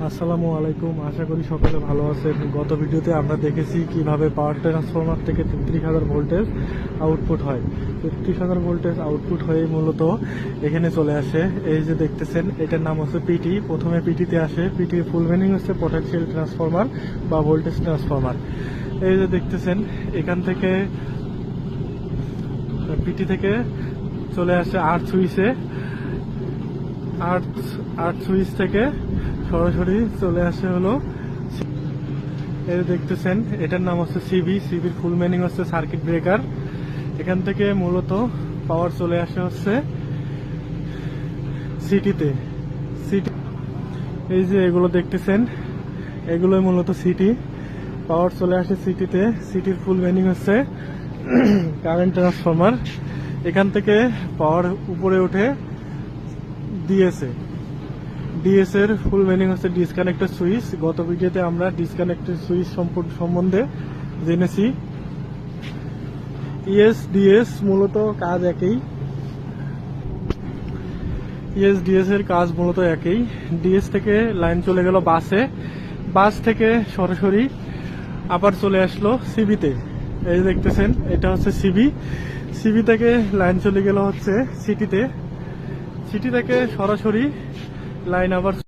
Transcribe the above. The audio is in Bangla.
আসসালামু আলাইকুম, আশা করি সকলে ভালো আছেন। গত ভিডিওতে আমরা দেখেছি কিভাবে পাওয়ার ট্রান্সফরমার থেকে 33,000 ভোল্টেজ আউটপুট হয়। 33,000 ভোল্টেজ আউটপুট হয়ে মূলত এখানে চলে আসে। এই যে দেখতেছেন, এটার নাম হচ্ছে পিটি। প্রথমে পিটিতে আসে। পিটির ফুল মিনিং হচ্ছে পটেনশিয়াল ট্রান্সফরমার বা ভোল্টেজ ট্রান্সফরমার। এই যে দেখতেছেন, এখান থেকে পিটি থেকে চলে আসে আর্থ সুইচে। আর্থ সুইচ থেকে সরাসরি চলে আসে হলো, এই দেখতেছেন, এটার নাম হচ্ছে সিবি। সিবির ফুল মিনিং হচ্ছে সার্কিট ব্রেকার। এখান থেকে মূলত পাওয়ার চলে আসে হচ্ছে সিটিতে। সিটি, এই যে এগুলো দেখতেছেন, এগুলো মূলত সিটি। পাওয়ার চলে আসে সিটিতে। সিটির ফুল মিনিং হচ্ছে কারেন্ট ট্রান্সফরমার। এখান থেকে পাওয়ার উপরে উঠে ডিএসএ। ডিএস এর ফুল মিনিং হচ্ছে ডিসকানেক্টেড সুইচ। গত ভিডিওতে আমরা ডিসকানেক্টেড সুইচ সম্বন্ধে জেনেছি। ইএস ডিএস মূলত কাজ একই। ইএস ডিএস এর কাজ মূলত একই। ডিএস থেকে লাইন চলে গেল বাসে। বাস থেকে সরাসরি আবার চলে আসলো সিবিতে। এই দেখতেছেন, এটা হচ্ছে সিবি। সিবি থেকে লাইন চলে গেল হচ্ছে সিটিতে। সিটি থেকে সরাসরি লাইন আবার